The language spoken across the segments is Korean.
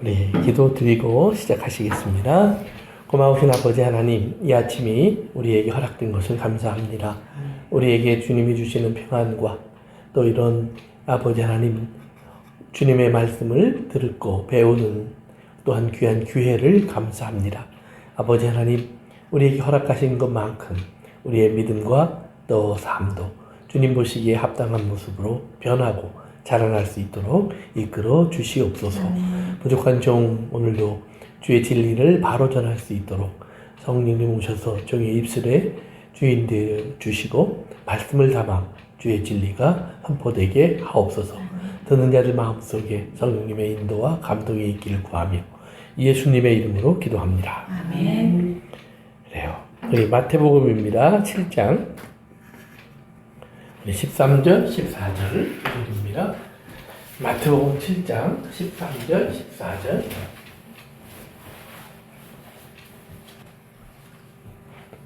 우리 기도 드리고 시작하시겠습니다. 고마우신 아버지 하나님, 이 아침이 우리에게 허락된 것을 감사합니다. 우리에게 주님이 주시는 평안과 또 이런 아버지 하나님 주님의 말씀을 듣고 배우는 또한 귀한 기회를 감사합니다. 아버지 하나님, 우리에게 허락하신 것만큼 우리의 믿음과 또 삶도 주님 보시기에 합당한 모습으로 변하고 자라날 수 있도록 이끌어 주시옵소서. 부족한 종 오늘도 주의 진리를 바로 전할 수 있도록 성령님 오셔서 종의 입술에 주인 되어 주시고 말씀을 담아 주의 진리가 선포되게 하옵소서. 듣는 자들 마음속에 성령님의 인도와 감동이 있기를 구하며 예수님의 이름으로 기도합니다. 아멘. 그래요. 우리 마태복음입니다. 7장 13절, 14절을 드립니다. 마태복음 7장 13절, 14절.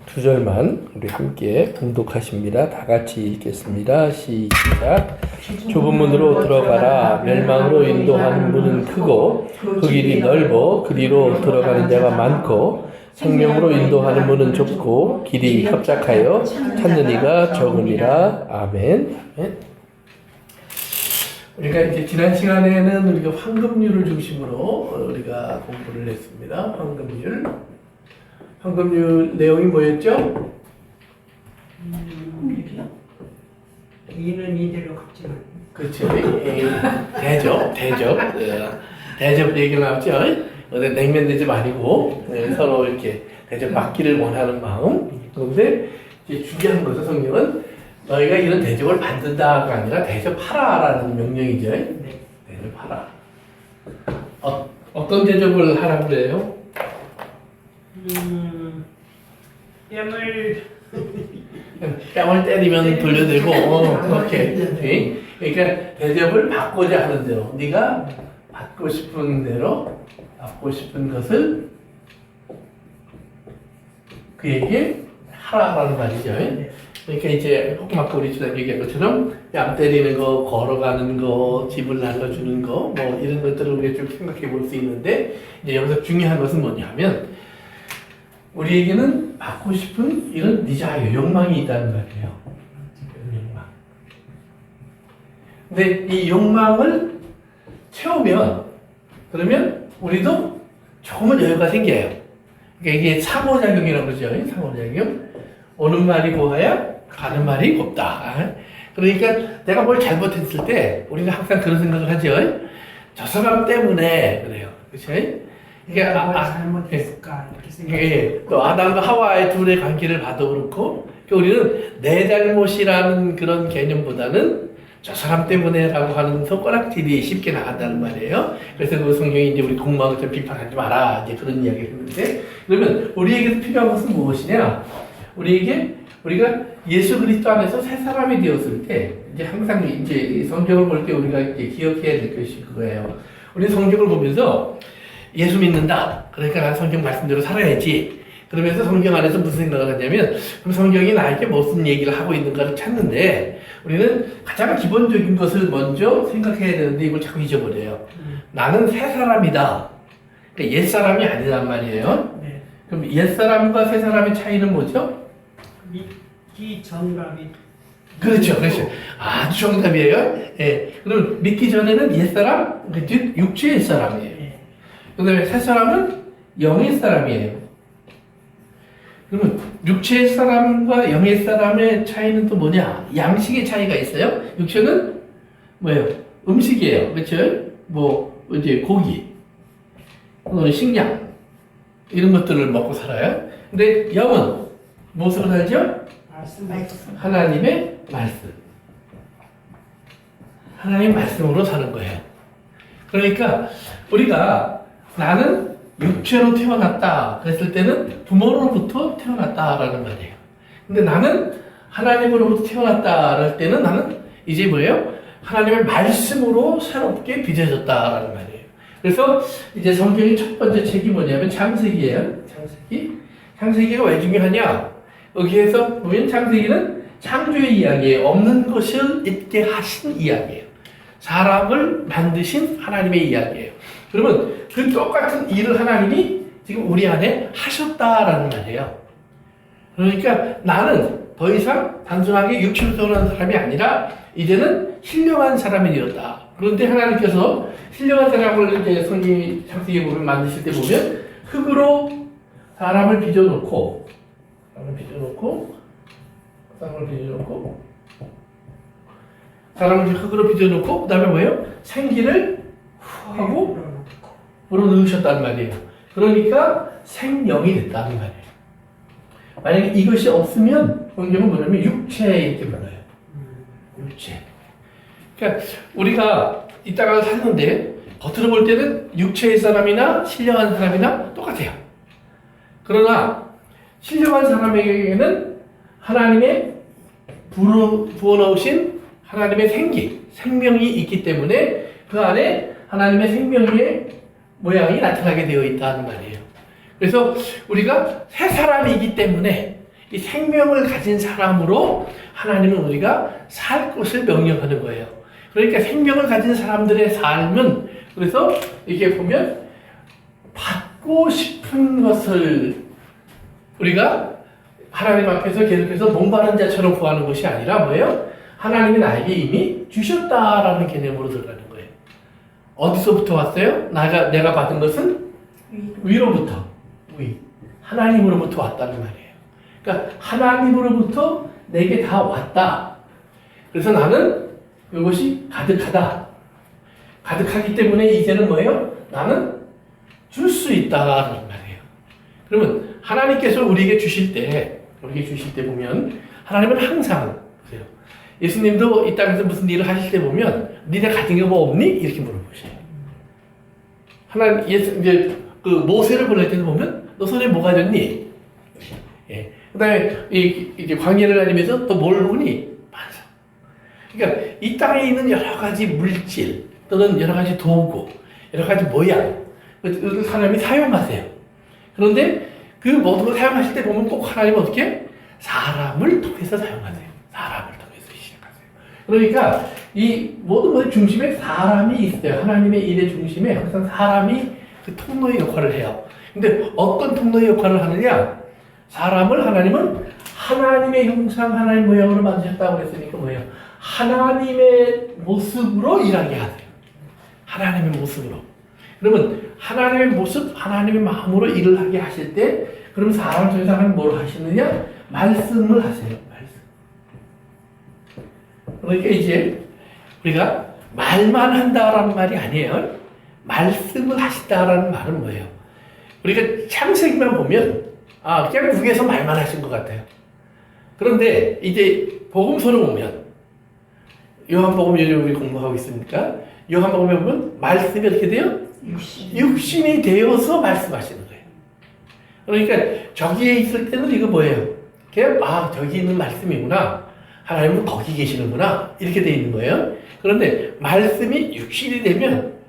두 절만 우리 함께 봉독하십니다. 다 같이 읽겠습니다. 시작. 좁은 문으로 들어가라. 멸망으로 인도하는 문은 크고 그 길이 넓어 그리로 들어가는 자가 많고 생명으로 인도하는 문은 좁고 길이 협착하여 찾는 이가 적으니라. 아멘. 아멘. 우리가 이제 지난 시간에는 우리가 황금률을 중심으로 우리가 공부를 했습니다. 황금률 내용이 뭐였죠? 이는 이대로 갚지 말고. 그렇죠. 대접 얘기 나왔죠. 어디 냉면 대접 아니고 서로 이렇게 대접 받기를 원하는 마음. 그런데 이제 중요한 것은 성경은 너희가 이런 대접을 받는다가 아니라 대접하라라는 명령이죠. 대접하라. 어떤 대접을 하라고 그래요? 뺨을 때리면 돌려대고 그렇게. 그러니까 대접을 받고자 하는 대로 네가 받고 싶은 대로 받고 싶은 것을 그에게 하라는 말이죠. 그러니까 이제 아까 우리 지난 얘기한 것처럼 뺨 때리는 거, 걸어가는 거, 집을 나눠주는 거, 뭐 이런 것들을 우리가 좀 생각해 볼 수 있는데 이제 여기서 중요한 것은 뭐냐면 우리에게는 받고 싶은 이런 디자이어, 욕망이 있다는 거예요. 욕망. 근데 이 욕망을 채우면 그러면 우리도 조금은 여유가 생겨요. 그러니까 이게 상호작용이라고 그러죠. 상호작용. 오는 말이 고와야 가는 말이 곱다. 그러니까 내가 뭘 잘못했을 때 우리는 항상 그런 생각을 하죠. 저 사람 때문에 그래요. 그렇죠? 내가 잘못했을까 이렇게 생각해요. 또 아담과 하와의 둘의 관계를 봐도 그렇고 우리는 내 잘못이라는 그런 개념보다는 저 사람 때문에라고 하는 손가락질이 쉽게 나간다는 말이에요. 그래서 그 성경이 이제 우리 공무원을 좀 비판하지 마라 이제 그런 이야기를 했는데 그러면 우리에게 필요한 것은 무엇이냐? 우리가 예수 그리스도 안에서 새 사람이 되었을 때 이제 항상 이제 성경을 볼 때 우리가 이제 기억해야 될 것이 그거예요. 우리 성경을 보면서 예수 믿는다. 그러니까 난 성경 말씀대로 살아야지. 그러면서 성경 안에서 무슨 생각을 하냐면 그럼 성경이 나에게 무슨 얘기를 하고 있는가를 찾는데 우리는 가장 기본적인 것을 먼저 생각해야 되는데 이걸 자꾸 잊어버려요. 나는 새 사람이다. 그러니까 옛 사람이 아니란 말이에요. 네. 그럼 옛 사람과 새 사람의 차이는 뭐죠? 믿기 전감이. 그렇죠. 아주 정답이에요. 예. 그럼 믿기 전에는 옛 사람, 육체의 옛 사람이에요. 그 다음에 새 사람은 영의 사람이에요. 그러면 육체의 사람과 영의 사람의 차이는 또 뭐냐? 양식의 차이가 있어요. 육체는 뭐예요? 음식이에요. 그렇죠? 뭐 이제 고기, 식량 이런 것들을 먹고 살아요. 근데 영은 무엇으로 살죠? 하나님의 말씀. 하나님의 말씀으로 사는 거예요. 그러니까 우리가 나는 육체로 태어났다 그랬을 때는 부모로부터 태어났다라는 말이에요. 근데 나는 하나님으로부터 태어났다 그럴 때는 나는 이제 뭐예요? 하나님의 말씀으로 새롭게 빚어졌다라는 말이에요. 그래서 이제 성경의 첫 번째 책이 뭐냐면 창세기예요. 창세기가 왜 중요하냐? 여기에서 보면 창세기는 창조의 이야기예요. 없는 것을 있게 하신 이야기예요. 사람을 만드신 하나님의 이야기예요. 그러면 그 똑같은 일을 하나님이 지금 우리 안에 하셨다라는 말이에요. 그러니까 나는 더 이상 단순하게 육체로 태어난 사람이 아니라 이제는 신령한 사람이 되었다. 그런데 하나님께서 신령한 사람을 이제 성경 창세기 보면 만드실 때 보면 흙으로 사람을 빚어놓고 사람을 흙으로 빚어놓고 그다음에 뭐예요? 생기를 하고 불어넣으셨다는 말이에요. 그러니까 생명이 됐다는 말이에요. 만약에 이것이 없으면 성경은 뭐냐면 육체 이렇게 불러요. 육체. 그러니까 우리가 이 땅을 사는데 겉으로 볼 때는 육체의 사람이나 신령한 사람이나 똑같아요. 그러나 신령한 사람에게는 하나님의 부어넣으신 하나님의 생명이 있기 때문에 그 안에 하나님의 생명의 모양이 나타나게 되어 있다는 말이에요. 그래서 우리가 새 사람이기 때문에 이 생명을 가진 사람으로 하나님은 우리가 살 것을 명령하는 거예요. 그러니까 생명을 가진 사람들의 삶은 그래서 이렇게 보면 받고 싶은 것을 우리가 하나님 앞에서 계속해서 목마른 자처럼 구하는 것이 아니라 뭐예요? 하나님이 나에게 이미 주셨다라는 개념으로 들어가는 거예요. 어디서부터 왔어요? 내가 받은 것은 위로부터. 하나님으로부터 왔다는 말이에요. 그러니까 하나님으로부터 내게 다 왔다. 그래서 나는 이것이 가득하다. 가득하기 때문에 이제는 뭐예요? 나는 줄 수 있다라는 말이에요. 그러면 하나님께서 우리에게 주실 때 보면 하나님은 항상 그래요. 예수님도 이 땅에서 무슨 일을 하실 때 보면 니네 가진 게 뭐 없니? 이렇게 물어보셔요. 하나님 이제 그 모세를 보낼 때도 보면 너 손에 뭐 가졌니? 예. 그다음에 이제 광야를 다니면서 또 뭘 보니? 만사. 그러니까 이 땅에 있는 여러 가지 물질 또는 여러 가지 도구, 여러 가지 모양, 그 하나님이 사용하세요. 그런데 그 모든 걸 사용하실 때 보면 꼭 하나님은 어떻게? 사람을 통해서 사용하세요. 사람을 통해서 시작하세요. 그러니까 이 모든 것의 중심에 사람이 있어요. 하나님의 일의 중심에 항상 사람이 그 통로의 역할을 해요. 근데 어떤 통로의 역할을 하느냐? 사람을 하나님은 하나님의 형상, 하나님의 모양으로 만드셨다고 했으니까 뭐예요? 하나님의 모습으로 일하게 하세요. 하나님의 모습으로. 그러면 하나님의 모습, 하나님의 마음으로 일을 하게 하실 때 그럼 사람을 통해서 하나님 뭘 하시느냐? 말씀을 하세요. 말씀. 그러니까 이제 우리가 말만 한다라는 말이 아니에요. 말씀을 하신다라는 말은 뭐예요? 우리가 창세기만 보면 그냥 위에서 말만 하신 것 같아요. 그런데 이제 복음서를 보면 요한복음 요즘 우리 공부하고 있으니까 요한복음에 보면 말씀이 어떻게 돼요? 육신이 되어서 말씀하시는 거예요. 그러니까 저기에 있을 때는 이거 뭐예요? 그냥 저기 있는 말씀이구나. 하나님은 거기 계시는구나. 이렇게 돼 있는 거예요. 그런데 말씀이 육신이 되면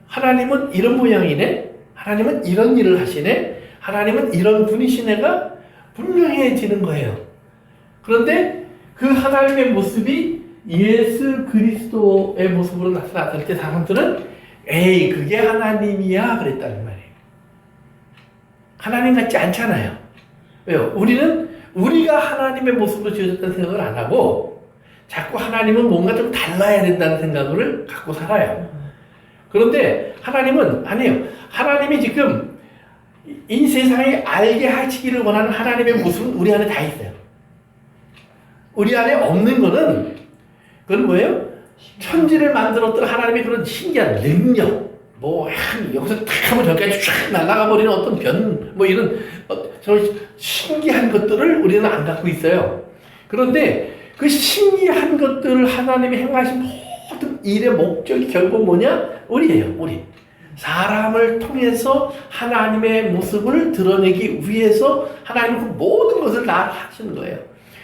하나님은 이런 모양이네. 하나님은 이런 일을 하시네. 하나님은 이런 분이시네가 분명해지는 거예요. 그런데 그 하나님의 모습이 예수 그리스도의 모습으로 나타났을 때 사람들은 그게 하나님이야 그랬다는 말이에요. 하나님 같지 않잖아요. 왜요? 우리가 하나님의 모습으로 지어졌다는 생각을 안 하고 자꾸 하나님은 뭔가 좀 달라야 된다는 생각을 갖고 살아요. 그런데 하나님은 아니에요. 하나님이 지금 이 세상에 알게 하시기를 원하는 하나님의 모습은 우리 안에 다 있어요. 우리 안에 없는 거는 그건 뭐예요? 천지를 만들었던 하나님의 그런 신기한 능력, 여기서 탁 하면 저기까지 쫙 날아가 버리는 어떤 이런 저 신기한 것들을 우리는 안 갖고 있어요. 그런데 그 신기한 것들을 하나님이 행하신 모든 일의 목적이 결국 뭐냐? 우리예요, 우리. 사람을 통해서 하나님의 모습을 드러내기 위해서 하나님은 그 모든 것을 다 하시는 거예요.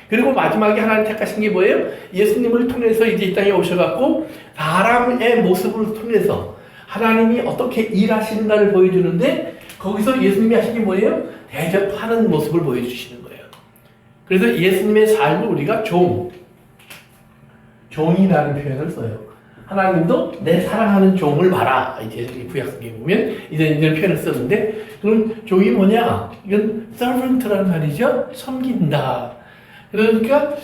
그리고 마지막에 하나님 택하신 게 뭐예요? 예수님을 통해서 이제 이 땅에 오셔갖고 사람의 모습을 통해서 하나님이 어떻게 일하시는가를 보여주는데 거기서 예수님이 하신 게 뭐예요? 대접하는 모습을 보여주시는 거예요. 그래서 예수님의 삶을 우리가 종이라는 표현을 써요. 하나님도 내 사랑하는 종을 봐라. 이제 구약성에 보면 이런 표현을 썼는데, 그럼 종이 뭐냐? 이건 servant라는 말이죠. 섬긴다. 그러니까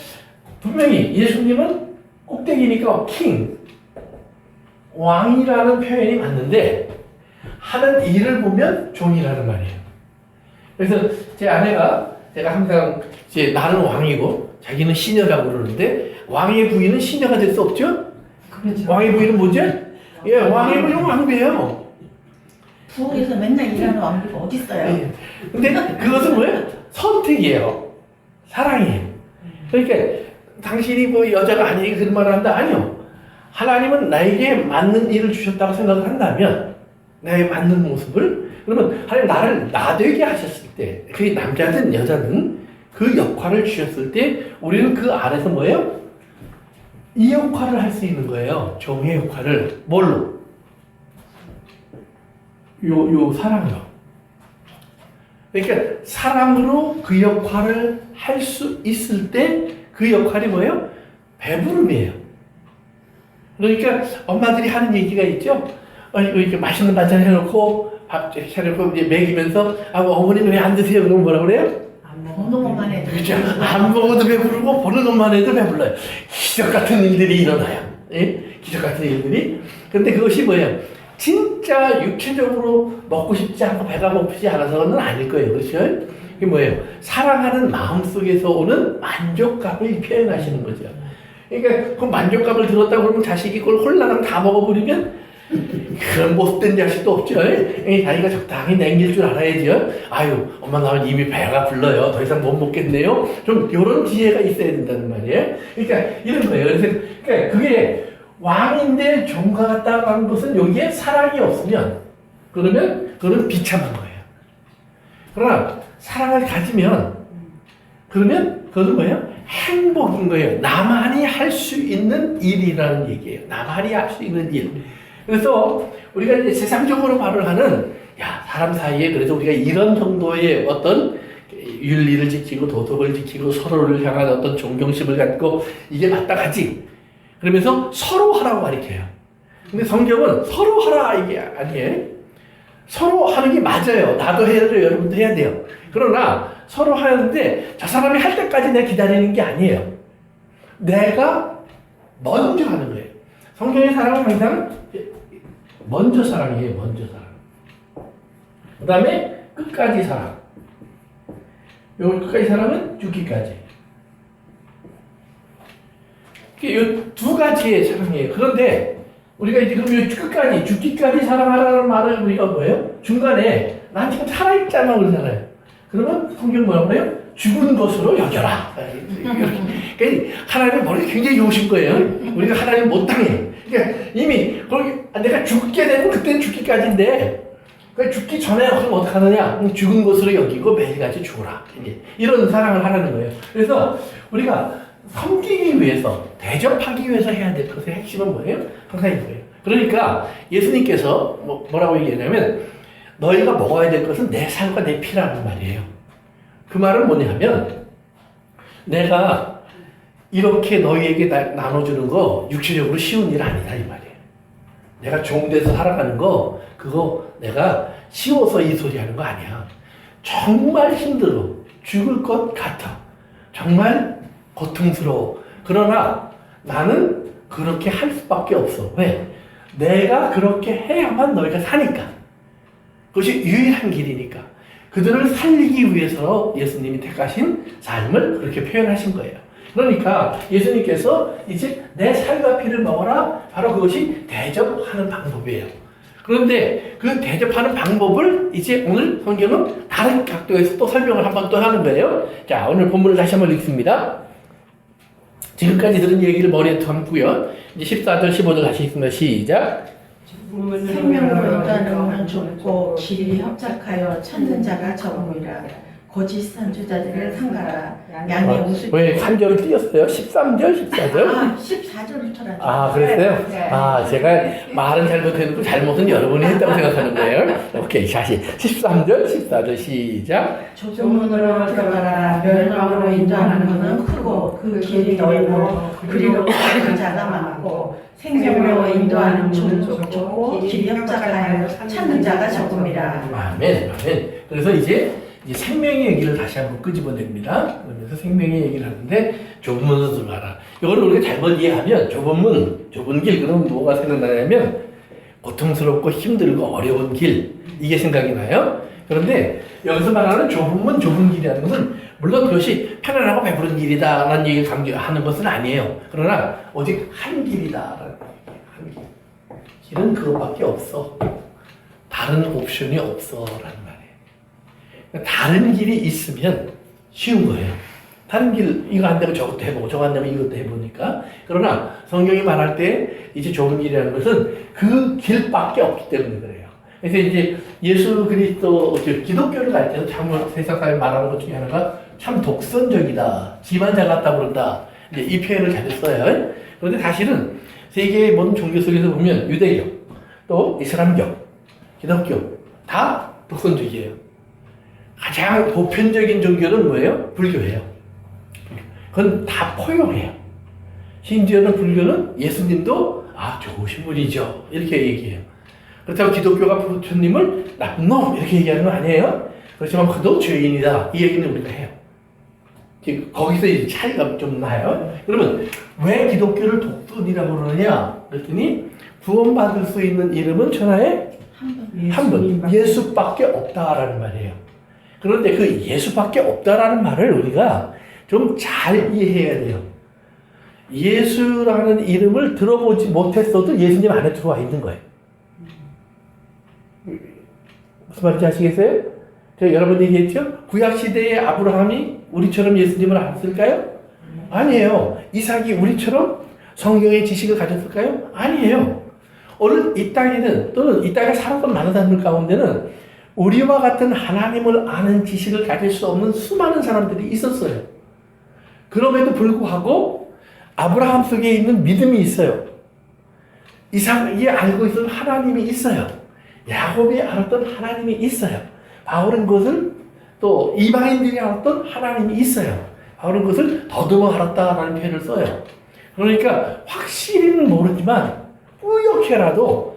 분명히 예수님은 꼭대기니까 king, 왕이라는 표현이 맞는데 하는 일을 보면 종이라는 말이에요. 그래서 제 아내가 제가 항상 이제 나는 왕이고 자기는 시녀라고 그러는데 왕의 부인은 시녀가 될 수 없죠? 그렇죠. 왕의 부인은 뭐죠? 예, 왕의 부인은 왕비예요. 부엌에서 맨날 일하는 왕비가 어디 있어요? 예. 근데 그것은 뭐예요? 선택이에요. 사랑이에요. 그러니까 당신이 뭐 여자가 아니니까 그런 말을 한다? 아니요. 하나님은 나에게 맞는 일을 주셨다고 생각을 한다면 나의 맞는 모습을, 그러면 하나님 나를 나되게 하셨을 때, 그 남자든 여자든 그 역할을 주셨을 때 우리는 그 안에서 뭐예요? 이 역할을 할 수 있는 거예요. 종의 역할을. 뭘로? 요 사랑으로. 그러니까 사랑으로 그 역할을 할 수 있을 때 그 역할이 뭐예요? 배부름이에요. 그러니까 엄마들이 하는 얘기가 있죠. 이렇게 맛있는 반찬 해놓고 밥 차려놓고 이제 먹이면서 어머니는 왜 안 드세요? 그러면 뭐라 그래요? 먹는 것만 해도 그렇죠. 안 먹어도 배부르고 보는 것만 해도 배불러요. 기적 같은 일들이 일어나요. 예? 기적 같은 일들이. 근데 그것이 뭐예요? 진짜 육체적으로 먹고 싶지 않고 배가 고프지 않아서는 아닐 거예요. 그렇죠? 이게 뭐예요? 사랑하는 마음 속에서 오는 만족감을 표현하시는 거죠. 그러니까 그 만족감을 들었다고 그러면 자식이 그걸 홀라당 다 먹어버리면 그런 못된 자식도 없죠. 자기가 적당히 남길 줄 알아야죠. 아유, 엄마 나는 이미 배가 불러요. 더 이상 못 먹겠네요. 좀 이런 지혜가 있어야 된다는 말이에요. 그러니까 이런 거예요. 그래서 그러니까 그게 왕인데 종과 같다는 것은 여기에 사랑이 없으면 그러면 그건 비참한 거예요. 그러나 사랑을 가지면 그러면 그것은 뭐예요? 행복인 거예요. 나만이 할 수 있는 일이라는 얘기예요. 나만이 할 수 있는 일. 그래서 우리가 이제 세상적으로 말을 하는, 야, 사람 사이에 그래서 우리가 이런 정도의 어떤 윤리를 지키고 도덕을 지키고 서로를 향한 어떤 존경심을 갖고 이게 마땅하지. 그러면서 서로 하라고 가르쳐요. 근데 성경은 서로 하라 이게 아니에요. 서로 하는 게 맞아요. 나도 해야 돼요. 여러분도 해야 돼요. 그러나 서로 하는데 저 사람이 할 때까지 내가 기다리는 게 아니에요. 내가 먼저 하는 거예요. 성경의 사랑은 항상 먼저 사랑이에요. 먼저 사랑. 그 다음에 끝까지 사랑. 요 끝까지 사랑은 죽기까지. 이 두 가지의 사랑이에요. 그런데 우리가 이제 그럼 이 끝까지, 죽기까지 사랑하라는 말을 우리가 뭐예요? 중간에 난 지금 살아있잖아 그러잖아요. 그러면 성경 뭐라고 해요? 죽은 것으로 여겨라. 그러니까 하나님은 머리가 굉장히 좋으신 거예요. 우리가 하나님 못 당해. 그러니까 이미 내가 죽게 되면 그때는 죽기까지인데, 그러니까 죽기 전에 그럼 어떡하느냐? 죽은 것으로 여기고 매일같이 죽어라. 이런 사랑을 하라는 거예요. 그래서 우리가 섬기기 위해서, 대접하기 위해서 해야 될 것의 핵심은 뭐예요? 항상 이거예요. 그러니까 예수님께서 뭐라고 얘기하냐면 너희가 먹어야 될 것은 내 살과 내 피라는 말이에요. 그 말은 뭐냐면 내가 이렇게 너희에게 나눠주는 거 육체적으로 쉬운 일 아니다 이 말이에요. 내가 종돼서 살아가는 거 그거 내가 쉬워서 이 소리 하는 거 아니야. 정말 힘들어. 죽을 것 같아. 정말 고통스러워. 그러나 나는 그렇게 할 수밖에 없어. 왜? 내가 그렇게 해야만 너희가 사니까. 그것이 유일한 길이니까. 그들을 살리기 위해서 예수님이 택하신 삶을 그렇게 표현하신 거예요. 그러니까 예수님께서 이제 내 살과 피를 먹어라. 바로 그것이 대접하는 방법이에요. 그런데 그 대접하는 방법을 이제 오늘 성경은 다른 각도에서 또 설명을 한번 또 하는 거예요. 자, 오늘 본문을 다시 한번 읽습니다. 지금까지 들은 얘기를 머리에 담고요. 이제 14절, 15절 다시 읽습니다. 시작. 생명으로 있다는 좁고 길이 협착하여 찾는 자가 적음이라. 거짓 선지자들을 상가라. 양의 우슬. 왜 3절을 띄었어요? 13절, 14절? 14절부터라죠. 그랬어요? 제가 말은 잘못했고 잘못은 여러분이 했다고 생각하는 거예요. 오케이, 다시 13절, 14절 시작. 좁은 문으로 들어가라. 멸망으로 인도하는 문은 크고 그 길이 넓고 그리로 가는 자가 많고 생명으로 인도하는 문은 좁고 길이 협착하여 찾는 자가 적음이라. 아멘, 아멘. 그래서 이제 생명의 얘기를 다시 한번 끄집어냅니다. 그러면서 생명의 얘기를 하는데 좁은 문으로 들어가라. 이걸 우리가 잘못 이해하면 좁은 문, 좁은 길 그러면 뭐가 생각나냐면 고통스럽고 힘들고 어려운 길 이게 생각이 나요. 그런데 여기서 말하는 좁은 문, 좁은 길이라는 것은 물론 그것이 편안하고 배부른 길이다라는 얘기를 강조하는 것은 아니에요. 그러나 오직 한 길이다라는 한 길. 길은 그것밖에 없어. 다른 옵션이 없어라는 말이에요. 다른 길이 있으면 쉬운 거예요. 다른 길 이거 안 되면 저것도 해보고 저거 안 되면 이것도 해보니까. 그러나 성경이 말할 때 이제 좁은 길이라는 것은 그 길밖에 없기 때문에 그래요. 그래서 이제 예수 그리스도 기독교를 갈 때는 참 세상 사람이 말하는 것 중에 하나가 참 독선적이다. 지만 잘났다 그런다. 이제 이 표현을 자주 써요. 그런데 사실은 세계의 모든 종교 속에서 보면 유대교, 또 이슬람교, 기독교 다 독선적이에요. 가장 보편적인 종교는 뭐예요? 불교예요. 그건 다 포용해요. 심지어는 불교는 예수님도 좋으신 분이죠. 이렇게 얘기해요. 그렇다고 기독교가 부처님을 나쁜 놈 이렇게 얘기하는 건 아니에요. 그렇지만 그도 죄인이다. 이 얘기는 우리가 해요. 거기서 이제 차이가 좀 나요. 그러면 왜 기독교를 독선이라고 그러느냐? 그랬더니 구원받을 수 있는 이름은 천하에 한 분, 예수밖에 없다라는 말이에요. 그런데 그 예수밖에 없다라는 말을 우리가 좀 잘 이해해야 돼요. 예수라는 이름을 들어보지 못했어도 예수님 안에 들어와 있는 거예요. 무슨 말인지 아시겠어요? 제가 여러 번 얘기했죠? 구약시대의 아브라함이 우리처럼 예수님을 알았을까요? 아니에요. 이삭이 우리처럼 성경의 지식을 가졌을까요? 아니에요. 오늘 이 땅에는 또는 이 땅에 살았던 많은 사람들 가운데는 우리와 같은 하나님을 아는 지식을 가질 수 없는 수많은 사람들이 있었어요. 그럼에도 불구하고 아브라함 속에 있는 믿음이 있어요. 이삭이 알고 있었던 하나님이 있어요. 야곱이 알았던 하나님이 있어요. 바울은 그것을 또 이방인들이 알았던 하나님이 있어요. 바울은 그것을 더듬어 알았다라는 표현을 써요. 그러니까 확실히는 모르지만 뿌옇게라도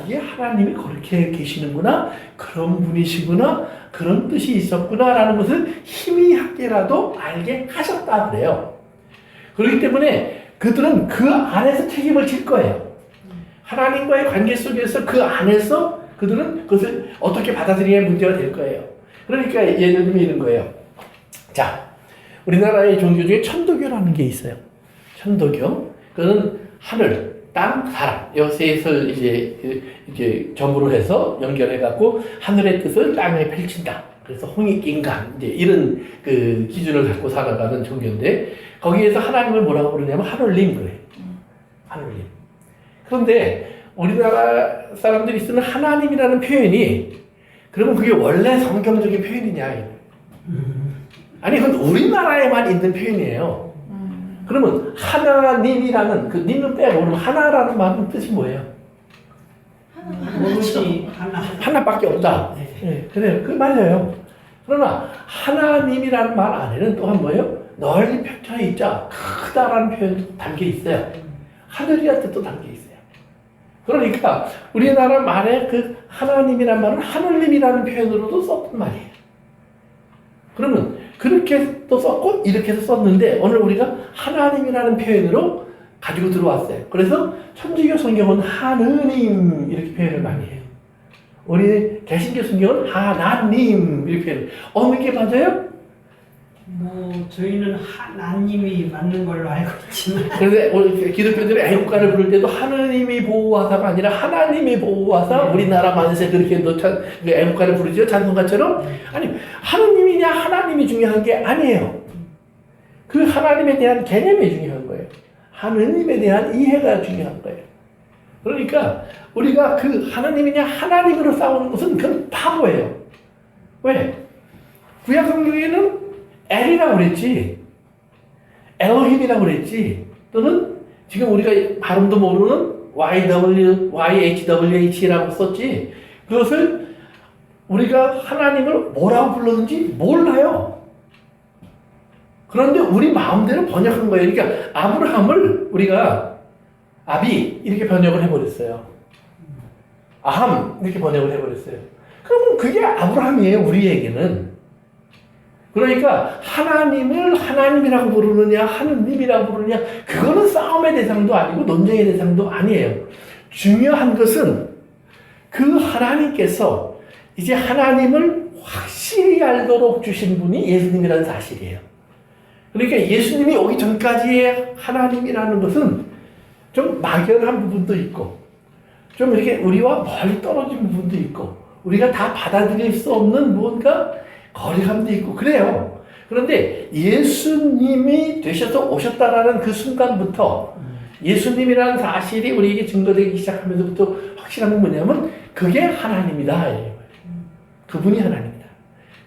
이게 하나님이 그렇게 계시는구나, 그런 분이시구나, 그런 뜻이 있었구나라는 것을 희미하게라도 알게 하셨다 그래요. 그렇기 때문에 그들은 그 안에서 책임을 질 거예요. 하나님과의 관계 속에서 그 안에서 그들은 그것을 어떻게 받아들이는 문제가 될 거예요. 그러니까 예를 들면 이런 거예요. 자, 우리나라의 종교 중에 천도교라는 게 있어요. 천도교. 그거는 하늘, 땅, 사람. 이 셋을 이제 점으로 해서 연결해갖고 하늘의 뜻을 땅에 펼친다. 그래서 홍익인간, 이제 이런 그 기준을 갖고 살아가는 종교인데, 거기에서 하나님을 뭐라고 부르냐면 하늘님 그래요. 하늘님. 그런데 우리나라 사람들이 쓰는 하나님이라는 표현이 그러면 그게 원래 성경적인 표현이냐? 아니, 그건 우리나라에만 있는 표현이에요. 그러면 하나님이라는 그 님은 빼고 그러면 하나라는 말은 뜻이 뭐예요? 모르지 하나밖에 없다. 네, 그래요. 그 맞아요. 그러나 하나님이라는 말 안에는 또한 뭐예요? 널리 펼쳐 있자 크다라는 표현도 담겨 있어요. 하늘이라는 뜻도 담겨 있어요. 그러니까 우리나라 말에 그 하나님이라는 말은 하늘님이라는 표현으로도 썼단 말이에요. 그러면 그렇게 또 썼고 이렇게 해서 썼는데 오늘 우리가 하나님이라는 표현으로 가지고 들어왔어요. 그래서 천주교 성경은 하느님 이렇게 표현을 많이 해요. 우리 개신교 성경은 하나님 이렇게 표현을. 어느 게 맞아요? 저희는 하나님이 맞는 걸로 알고 있지만 그래서 우리 기독교들이 애국가를 부를 때도 하느님이 보호하사가 아니라 하나님이 보호하사 우리나라 만세 그렇게 애국가를 부르죠. 찬송가처럼. 아니 하느님이냐 하나님이 중요한 게 아니에요. 그 하나님에 대한 개념이 중요한 거예요. 하느님에 대한 이해가 중요한 거예요. 그러니까 우리가 그 하나님이냐 하나님으로 싸우는 것은 그건 바보예요. 왜? 구약 성경에는 엘이라고 그랬지, 엘로힘이라고 그랬지, 또는 지금 우리가 발음도 모르는 YHWH라고 썼지, 그것을 우리가 하나님을 뭐라고 불렀는지 몰라요. 그런데 우리 마음대로 번역한 거예요. 그러니까 아브라함을 우리가 아비 이렇게 번역을 해버렸어요. 아함 이렇게 번역을 해버렸어요. 그러면 그게 아브라함이에요, 우리에게는. 그러니까 하나님을 하나님이라고 부르느냐 하느님이라고 부르느냐 그거는 싸움의 대상도 아니고 논쟁의 대상도 아니에요. 중요한 것은 그 하나님께서 이제 하나님을 확실히 알도록 주신 분이 예수님이라는 사실이에요. 그러니까 예수님이 오기 전까지의 하나님이라는 것은 좀 막연한 부분도 있고 좀 이렇게 우리와 멀리 떨어진 부분도 있고 우리가 다 받아들일 수 없는 무언가 거리감도 있고 그래요. 그런데 예수님이 되셔서 오셨다라는 그 순간부터 예수님이라는 사실이 우리에게 증거되기 시작하면서부터 확실한 건 뭐냐면 그게 하나님이다. 그분이 하나님이다.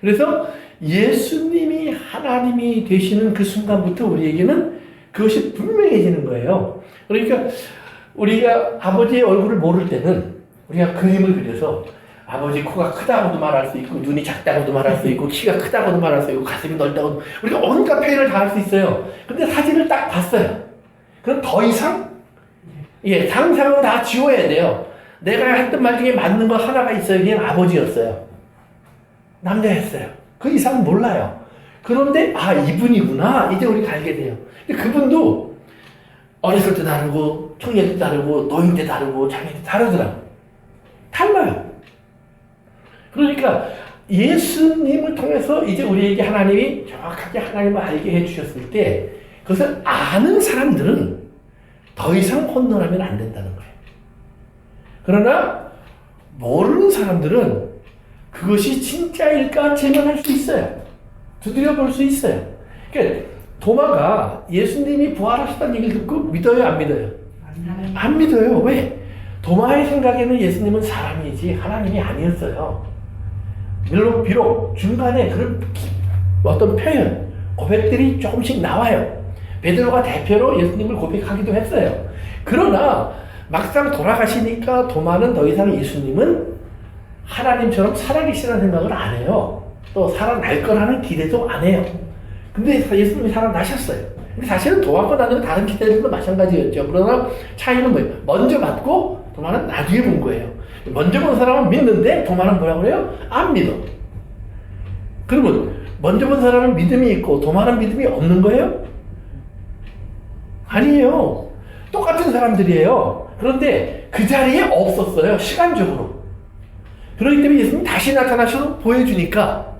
그래서 예수님이 하나님이 되시는 그 순간부터 우리에게는 그것이 분명해지는 거예요. 그러니까 우리가 아버지의 얼굴을 모를 때는 우리가 그림을 그려서 아버지 코가 크다고도 말할 수 있고 눈이 작다고도 말할 수 있고 키가 크다고도 말할 수 있고 가슴이 넓다고도 우리가 온갖 표현을 다 할 수 있어요. 근데 사진을 딱 봤어요. 그럼 더 이상 상상은 다 지워야 돼요. 내가 했던 말 중에 맞는 거 하나가 있어요. 그게 아버지였어요. 남자였어요. 그 이상은 몰라요. 그런데 이분이구나 이제 우리가 알게 돼요. 근데 그분도 어렸을 때 다르고 청년 때 다르고 노인 때 다르고 장애 때 다르더라고요. 달라요. 그러니까 예수님을 통해서 이제 우리에게 하나님이 정확하게 하나님을 알게 해주셨을 때 그것을 아는 사람들은 더 이상 혼돈하면 안 된다는 거예요. 그러나 모르는 사람들은 그것이 진짜일까 질문할 수 있어요. 두드려 볼 수 있어요. 그러니까 도마가 예수님이 부활하셨다는 얘기를 듣고 믿어요, 안 믿어요? 안 믿어요. 왜? 도마의 생각에는 예수님은 사람이지 하나님이 아니었어요. 비록 중간에 그런 어떤 표현, 고백들이 조금씩 나와요. 베드로가 대표로 예수님을 고백하기도 했어요. 그러나 막상 돌아가시니까 도마는 더 이상 예수님은 하나님처럼 살아계시다는 생각을 안 해요. 또 살아날 거라는 기대도 안 해요. 근데 예수님이 살아나셨어요. 근데 사실은 도마가 나는 다른 기대들도 마찬가지였죠. 그러나 차이는 뭐예요? 먼저 받고 도마는 나중에 본 거예요. 먼저 본 사람은 믿는데 도마는 뭐라고 그래요? 안 믿어. 그러면 먼저 본 사람은 믿음이 있고 도마는 믿음이 없는 거예요? 아니에요. 똑같은 사람들이에요. 그런데 그 자리에 없었어요. 시간적으로. 그렇기 때문에 예수님이 다시 나타나셔서 보여주니까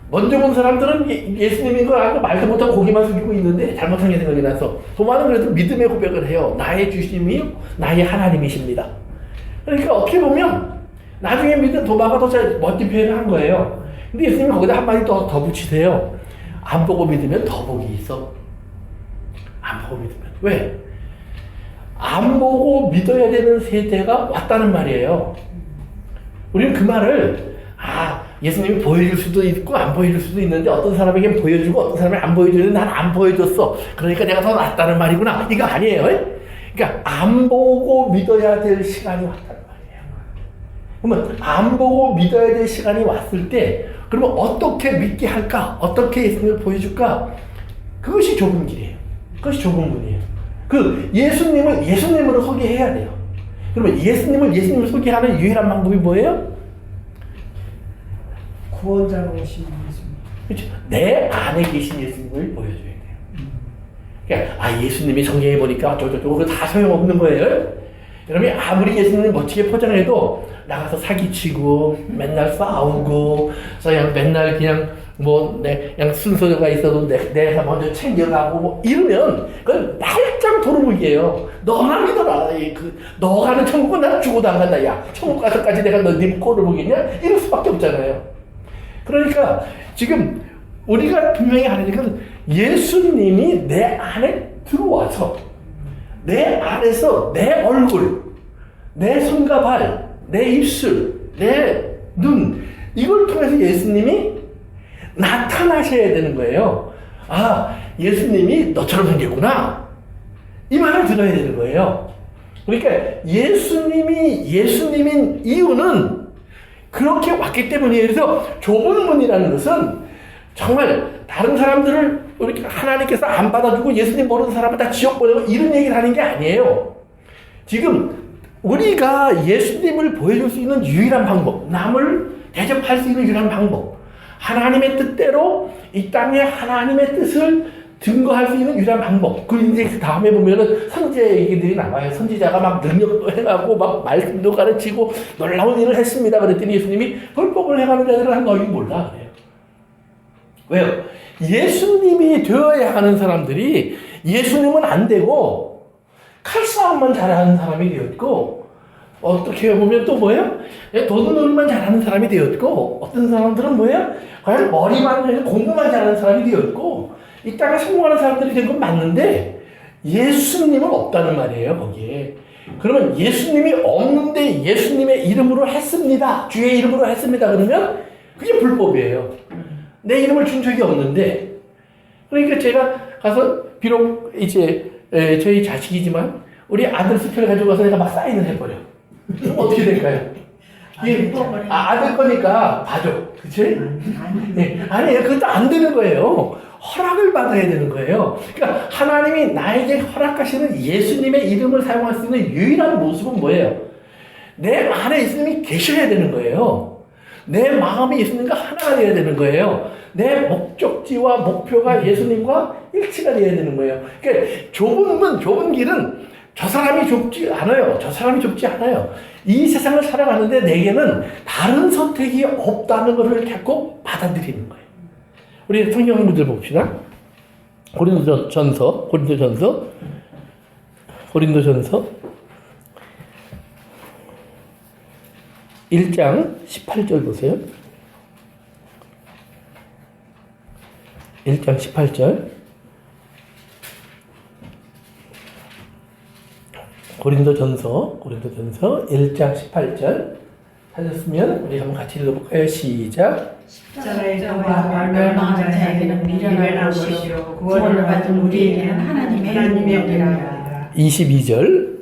먼저 본 사람들은 예수님인 걸 알고 말도 못하고 고개만 숙이고 있는데 잘못한 게 생각이 나서 도마는 그래도 믿음의 고백을 해요. 나의 주심이 나의 하나님이십니다. 그러니까 어떻게 보면 나중에 믿은 도마가 더 멋진 표현을 한 거예요. 근데 예수님이 거기다 한마디 더 붙이세요. 안 보고 믿으면 더 복이 있어. 안 보고 믿으면. 왜? 안 보고 믿어야 되는 세대가 왔다는 말이에요. 우리는 그 말을 예수님이 보여줄 수도 있고 안 보여줄 수도 있는데 어떤 사람에겐 보여주고 어떤 사람에게 안 보여주는데 난 안 보여줬어. 그러니까 내가 더 낫다는 말이구나. 이거 아니에요. 그러니까 안 보고 믿어야 될 시간이 왔다는 말이에요. 그러면 안 보고 믿어야 될 시간이 왔을 때 그러면 어떻게 믿게 할까? 어떻게 예수님을 보여줄까? 그것이 좁은 길이에요. 그것이 좁은 분이에요. 그 예수님을 예수님으로 소개해야 돼요. 그러면 예수님을 소개하는 유일한 방법이 뭐예요? 구원자로 오신 예수님. 그렇죠. 내 안에 계신 예수님을 보여줘야 돼요. 그러니까 예수님이 성경에 보니까 어쩌고저쩌고 다 소용없는 거예요. 여러분이 아무리 예수님을 멋지게 포장해도 나가서 사기치고 맨날 싸우고 그냥 맨날 그냥 그냥 순서가 있어도 내가 먼저 챙겨가고 이러면 그건 말짱 도루묵이에요. 너나 믿어라. 너 가는 천국은 난 죽어도 안 간다. 야, 천국 가서까지 내가 네 꼴을 보겠냐? 이럴 수밖에 없잖아요. 그러니까 지금 우리가 분명히 하는 것은 예수님이 내 안에 들어와서 내 안에서 내 얼굴, 내 손과 발, 내 입술, 내 눈 이걸 통해서 예수님이 나타나셔야 되는 거예요. 예수님이 너처럼 생겼구나. 이 말을 들어야 되는 거예요. 그러니까 예수님인 이유는 그렇게 왔기 때문이에요. 그래서 좁은 문이라는 것은 정말 다른 사람들을 하나님께서 안 받아주고 예수님 모르는 사람을 다 지옥 보내고 이런 얘기를 하는 게 아니에요. 지금 우리가 예수님을 보여줄 수 있는 유일한 방법, 남을 대접할 수 있는 유일한 방법, 하나님의 뜻대로 이 땅에 하나님의 뜻을 증거할 수 있는 유일한 방법. 그 이제 그 다음에 보면은 선지자 얘기들이 나와요. 선지자가 막 능력도 행하고 막 말씀도 가르치고 놀라운 일을 했습니다. 그랬더니 예수님이 불법을 행하는 자들은 너희 몰라 그래요. 왜요? 예수님이 되어야 하는 사람들이 예수님은 안 되고 칼싸움만 잘하는 사람이 되었고, 어떻게 보면 또 뭐예요? 도둑놀이만 잘하는 사람이 되었고, 어떤 사람들은 뭐예요? 과연 머리만 해서 공부만 잘하는 사람이 되었고, 이 땅에 성공하는 사람들이 된 건 맞는데 예수님은 없다는 말이에요. 거기에. 그러면 예수님이 없는데 예수님의 이름으로 했습니다, 주의 이름으로 했습니다, 그러면 그게 불법이에요. 내 이름을 준 적이 없는데. 그러니까 제가 가서 비록 이제 저희 자식이지만 우리 아들 수표를 가지고 가서 내가 막 사인을 해버려. 그럼 어떻게 될까요? 아들 거니까 봐줘. 그치? 네. 아니에요. 그것도 안 되는 거예요. 허락을 받아야 되는 거예요. 그러니까 하나님이 나에게 허락하시는 예수님의 이름을 사용할 수 있는 유일한 모습은 뭐예요? 내 안에 예수님이 계셔야 되는 거예요. 내 마음이 예수님과 하나가 되어야 되는 거예요. 내 목적지와 목표가 예수님과 일치가 되어야 되는 거예요. 그러니까 좁은 길은 저 사람이 좁지 않아요. 저 사람이 좁지 않아요. 이 세상을 살아가는데 내게는 다른 선택이 없다는 것을 자꾸 받아들이는 거예요. 우리 성경 문제 봅시다. 고린도전서 1장 18절 보세요. 1장 18절. 고린도전서 1장 18절 찾았으면 우리 한번 같이 읽어볼까요? 시작. 십자가의 저와 멸망하는 자에게는 미련한 것이요 구원을 받은 우리에게는 하나님의 능력이라. 22절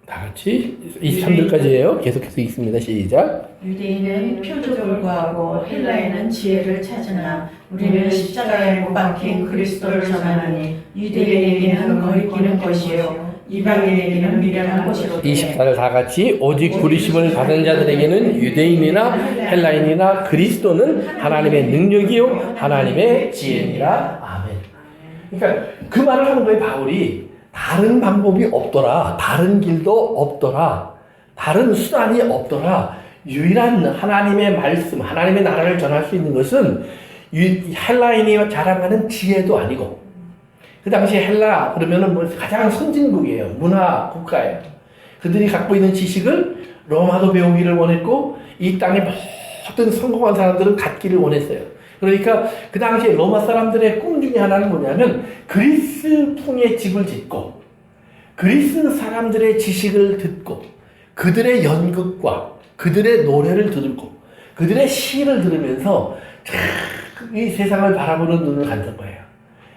다 같이 23절까지예요. 계속해서 읽습니다. 시작. 유대인은 표적을 구하고 헬라인은 지혜를 찾으나 우리는 십자가에 못 박힌 그리스도를 전하니 유대인에게는 거리끼는 것이요 이방인에게는 미련한 것이로. 24절 다 같이 오직 부르심을 받은 자들에게는 유대인이나 헬라인이나 그리스도는 하나님의 능력이요 하나님의 지혜니라. 아멘. 그러니까 그 말을 하는 거예요. 바울이 다른 방법이 없더라, 다른 길도 없더라, 다른 수단이 없더라. 유일한 하나님의 말씀, 하나님의 나라를 전할 수 있는 것은 헬라인이 자랑하는 지혜도 아니고, 그 당시 헬라 그러면은 뭐 가장 선진국이에요. 문화 국가예요. 그들이 갖고 있는 지식을 로마도 배우기를 원했고 이 땅의 모든 성공한 사람들은 갖기를 원했어요. 그러니까 그 당시에 로마 사람들의 꿈 중에 하나는 뭐냐면 그리스풍의 집을 짓고 그리스 사람들의 지식을 듣고 그들의 연극과 그들의 노래를 듣고 그들의 시를 들으면서 이 세상을 바라보는 눈을 갖는 거예요.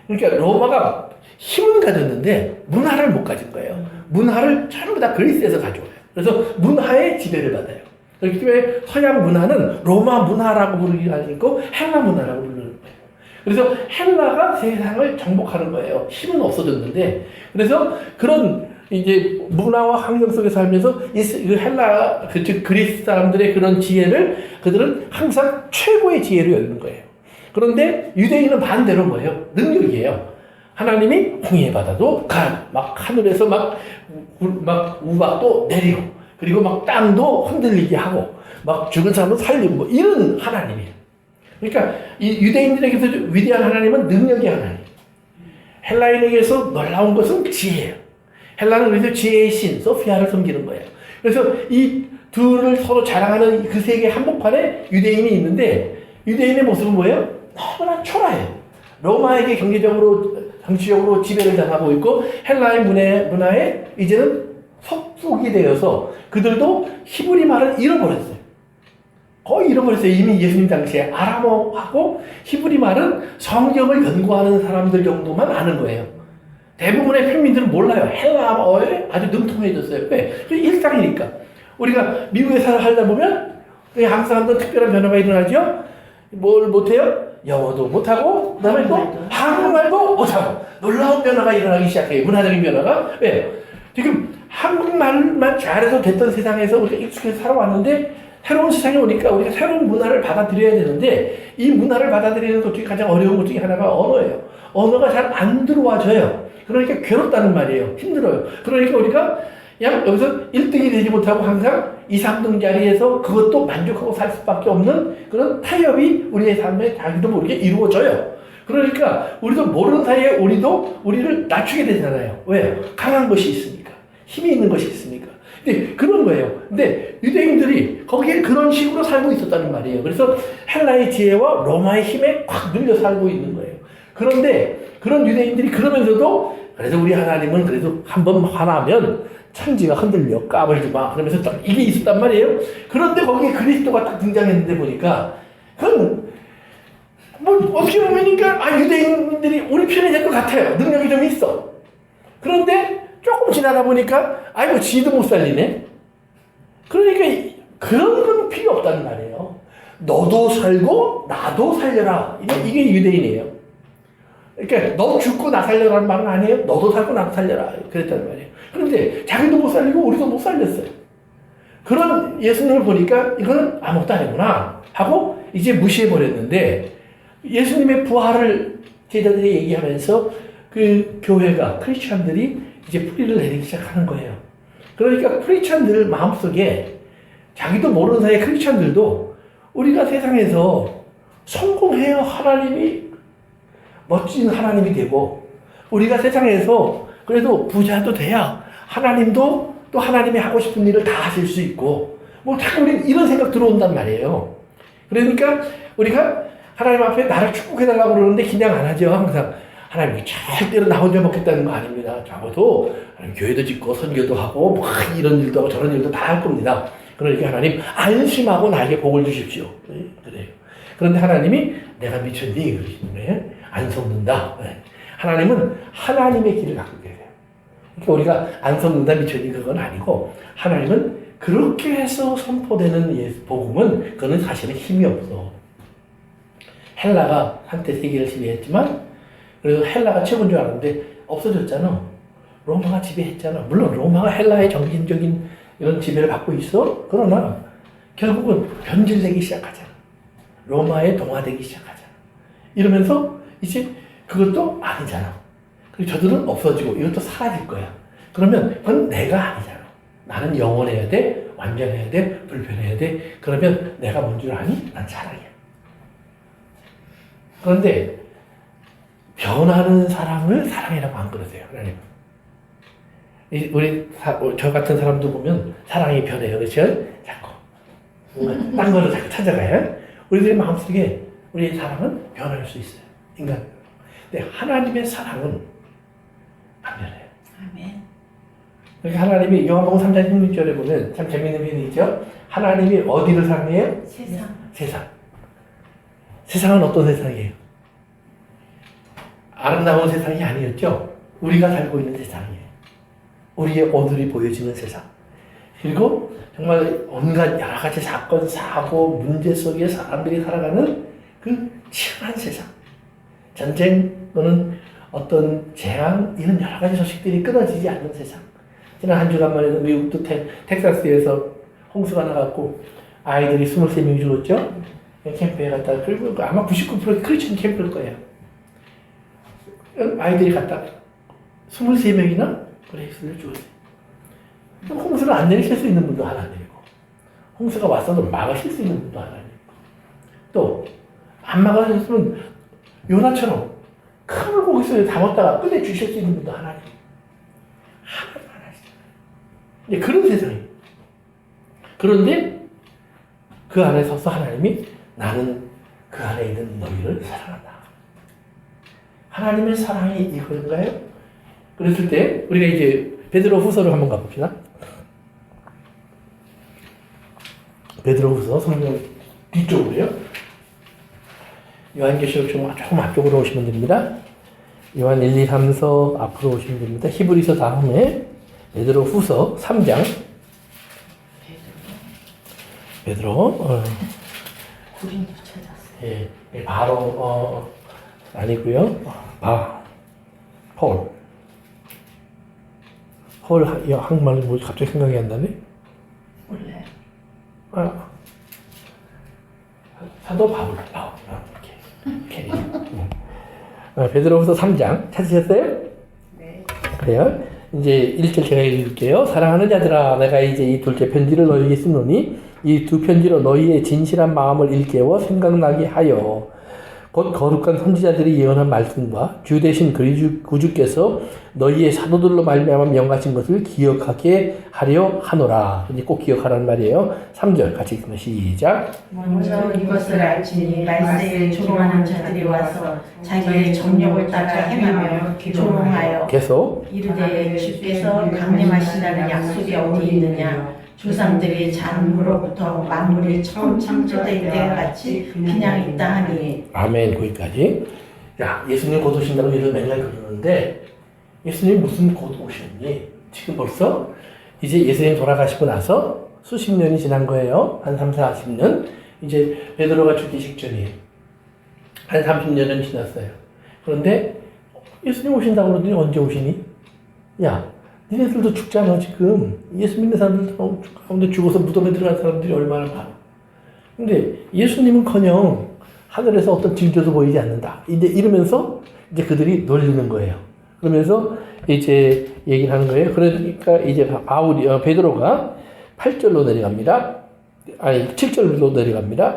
그러니까 로마가 힘은 가졌는데 문화를 못 가진 거예요. 문화를 전부 다 그리스에서 가져와요. 그래서 문화의 지배를 받아요. 그렇기 때문에 서양 문화는 로마 문화라고 부르기 아니고 헬라 문화라고 부르는 거예요. 그래서 헬라가 세상을 정복하는 거예요. 힘은 없어졌는데. 그래서 그런 이제 문화와 환경 속에 살면서 이 헬라, 즉 그리스 사람들의 그런 지혜를 그들은 항상 최고의 지혜로 여기는 거예요. 그런데 유대인은 반대로 뭐예요? 능력이에요. 하나님이 홍해 바다도 막 하늘에서 막 우박도 내리고 그리고 막 땅도 흔들리게 하고 막 죽은 사람도 살리고 뭐 이런 하나님이에요. 그러니까 이 유대인들에게서 위대한 하나님은 능력의 하나님. 헬라인에게서 놀라운 것은 지혜예요. 헬라는 그래서 지혜의 신 소피아를 섬기는 거예요. 그래서 이 둘을 서로 자랑하는 그 세계 한복판에 유대인이 있는데 유대인의 모습은 뭐예요? 너무나 초라해요. 로마에게 경제적으로 정치적으로 지배를 당하고 있고 헬라의 문화에 이제는 속속이 되어서 그들도 히브리 말을 잃어버렸어요. 거의 잃어버렸어요. 이미 예수님 당시에 아람어하고 히브리 말은 성경을 연구하는 사람들 정도만 아는 거예요. 대부분의 평민들은 몰라요. 헬라어에 아주 능통해졌어요. 왜? 그게 일상이니까. 우리가 미국에 살다 보면 항상 한번 특별한 변화가 일어나죠. 뭘 못해요? 영어도 못하고 그 다음에 또 한국말도 못하고 놀라운 변화가 일어나기 시작해요. 문화적인 변화가. 왜? 지금 한국말만 잘해서 됐던 세상에서 우리가 익숙해서 살아왔는데 새로운 세상에 오니까 우리가 새로운 문화를 받아들여야 되는데 이 문화를 받아들이는 것 중에 가장 어려운 것 중에 하나가 언어예요. 언어가 잘 안 들어와져요. 그러니까 괴롭다는 말이에요. 힘들어요. 그러니까 우리가 그냥 여기서 1등이 되지 못하고 항상 2, 3등 자리에서 그것도 만족하고 살 수밖에 없는 그런 타협이 우리의 삶에 자기도 모르게 이루어져요. 그러니까 우리도 모르는 사이에 우리를 낮추게 되잖아요. 왜요? 강한 것이 있으니까. 힘이 있는 것이 있으니까. 근데 그런 거예요. 근데 유대인들이 거기에 그런 식으로 살고 있었다는 말이에요. 그래서 헬라의 지혜와 로마의 힘에 꽉 눌려 살고 있는 거예요. 그런데 그런 유대인들이 그러면서도 그래서 우리 하나님은 그래도 한번 화나면 천지가 흔들려 까불지 마 그러면서 딱 이게 있었단 말이에요. 그런데 거기에 그리스도가 딱 등장했는데 보니까 그건 뭐 어떻게 보니까 유대인들이 우리 편이 될 것 같아요. 능력이 좀 있어. 그런데 조금 지나다 보니까 아이고 지도 못 살리네. 그러니까 그런 건 필요 없다는 말이에요. 너도 살고 나도 살려라. 이게 유대인이에요. 그러니까 너 죽고 나 살려라는 말은 아니에요. 너도 살고 나도 살려라. 그랬단 말이에요. 그런데 자기도 못 살리고 우리도 못 살렸어요. 그런 예수님을 보니까 이거는 아무것도 아니구나 하고 이제 무시해버렸는데 예수님의 부활을 제자들이 얘기하면서 그 교회가 크리스천들이 이제 뿌리를 내리기 시작하는 거예요. 그러니까 크리스천들 마음속에 자기도 모르는 사이에 크리스천들도 우리가 세상에서 성공해야 하나님이 멋진 하나님이 되고 우리가 세상에서 그래도 부자도 돼야 하나님도 또 하나님이 하고 싶은 일을 다 하실 수 있고 뭐 자꾸 우리 이런 생각 들어온단 말이에요. 그러니까 우리가 하나님 앞에 나를 축복해달라고 그러는데 그냥 안 하죠. 항상 하나님이 절대로 나 혼자 먹겠다는 거 아닙니다. 적어도 교회도 짓고 선교도 하고 막 이런 일도 하고 저런 일도 다 할 겁니다. 그러니까 하나님 안심하고 나에게 복을 주십시오. 그래요. 그런데 하나님이 내가 미쳤니? 그러시는 거예요. 안 속는다. 하나님은 하나님의 길을 갖고 계세요. 그러니까 우리가 안 속는다 미쳤니? 그건 아니고 하나님은 그렇게 해서 선포되는 복음은 그거는 사실은 힘이 없어. 헬라가 한때 세계를 지배했지만 그래서 헬라가 최고인 줄 알았는데 없어졌잖아. 로마가 지배했잖아. 물론 로마가 헬라의 정신적인 이런 지배를 받고 있어. 그러나 결국은 변질되기 시작하잖아. 로마에 동화되기 시작하잖아. 이러면서 이제 그것도 아니잖아. 그리고 저들은 없어지고 이것도 사라질 거야. 그러면 그건 내가 아니잖아. 나는 영원해야 돼. 완전해야 돼. 불변해야 돼. 그러면 내가 뭔 줄 아니? 난 사랑이야. 그런데 변하는 사랑을 사랑이라고 안 그러세요. 하나님. 저 같은 사람도 보면 사랑이 변해요. 그렇죠? 자꾸. 딴 거를 자꾸 찾아가요. 우리들의 마음속에 우리의 사랑은 변할 수 있어요. 인간. 근데 하나님의 사랑은 안 변해요. 아멘. 그러니까 하나님이 요한복음 3장 16절에 보면 참 재밌는 표현이 있죠. 하나님이 어디를 사랑해요? 세상. 세상. 세상은 어떤 세상이에요? 아름다운 세상이 아니었죠. 우리가 살고 있는 세상이에요. 우리의 오늘이 보여지는 세상. 그리고 정말 온갖 여러 가지 사건, 사고, 문제 속에 사람들이 살아가는 그 치열한 세상. 전쟁 또는 어떤 재앙 이런 여러 가지 소식들이 끊어지지 않는 세상. 지난 한 주간만 해도 미국도 텍사스에서 홍수가 나갔고 아이들이 23명이 죽었죠. 캠프에 갔다가 그리고 아마 99% 크리스천 캠프일 거예요. 아이들이 갔다가 23명이나 브레이스를 죽었어요. 홍수를 안 내리실 수 있는 분도 하나 내리고 홍수가 왔어도 막으실 수 있는 분도 하나 내리고 또 안 막으셨으면 요나처럼 큰 물고기 속에 담았다가 꺼내 주실 수 있는 분도 하나 내리고 하나도 안 하시잖아요. 이제 그런 세상이에요. 그런데 그 안에 서서 하나님이 나는 그 안에 있는 너희를 사랑한다. 하나님의 사랑이 이건가요? 그랬을 때 우리가 이제 베드로 후서를 한번 가봅시다. 베드로 후서 성경 뒤쪽으로요. 요한계시록 조금 앞쪽으로 오시면 됩니다. 요한 1, 2, 3서 앞으로 오시면 됩니다. 히브리서 다음에 베드로 후서 3장. 베드로. 고린도 찾았어요. 예, 바로 아니고요. 폴. 헐, 한국말로 뭐 갑자기 생각이 안 나네? 몰라요. 아, 사도 바울, 이렇게. 베드로후서 3장 찾으셨어요? 네. 그래요. 이제 1절 제가 읽을게요. 사랑하는 자들아, 내가 이제 이 둘째 편지를 너희에게 쓰노니 이 두 편지로 너희의 진실한 마음을 일깨워 생각나게 하여 곧 거룩한 선지자들이 예언한 말씀과 주 대신 그리스도 구주께서 너희의 사도들로 말미암아 명하신 것을 기억하게 하려 하노라. 이제 꼭 기억하라는 말이에요. 3절 같이 읽으면 시작. 먼저 이것을 알지니 말세에 조롱하는 자들이 와서 자기의 정욕을 따라 행하며 조롱하여 계속 이르되 주께서 강림하신다는 약속이 어디 있느냐. 조상들이 장으로부터 만물이 처음 창조될 때와 같이 그냥 있다 하니. 아멘. 거기까지. 자, 예수님 곧 오신다고 얘들 맨날 그러는데 예수님 무슨 곧 오셨니? 지금 벌써 이제 예수님 돌아가시고 나서 수십 년이 지난 거예요. 한 3, 40년. 이제 베드로가 죽기 직전이에요. 한 30년은 지났어요. 그런데 예수님 오신다고 그러더니 언제 오시니? 야, 니네들도 죽잖아 지금. 예수 믿는 사람들 가운데 죽어서 무덤에 들어간 사람들이 얼마나 많아. 근데 예수님은커녕 하늘에서 어떤 징조도 보이지 않는다. 이제 이러면서 이제 그들이 놀리는 거예요. 그러면서 이제 얘기를 하는 거예요. 그러니까 이제 베드로가 8절로 내려갑니다. 아니 7절로 내려갑니다.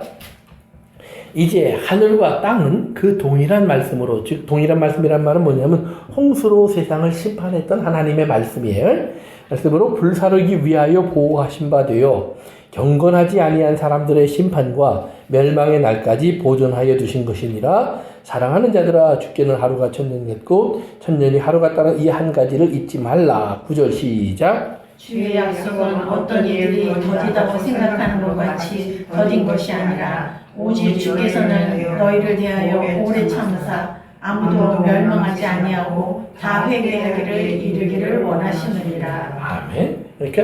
이제 하늘과 땅은 그 동일한 말씀으로, 즉 동일한 말씀이란 말은 뭐냐면 홍수로 세상을 심판했던 하나님의 말씀이에요. 말씀으로 불사르기 위하여 보호하신 바 되어 경건하지 아니한 사람들의 심판과 멸망의 날까지 보존하여 두신 것이니라. 사랑하는 자들아, 주께는 하루가 천년 같고 천년이 하루 같다는 이 한 가지를 잊지 말라. 9절 시작. 주의 약속은 어떤 일들이 더디다고 생각하는 것 같이 더딘 것이 아니라 오직 주께서는 너희를 대하여 오래 참으사 아무도 멸망하지 아니하고 다 회개하기를 이르기를 원하시느니라. 아멘. 그러니까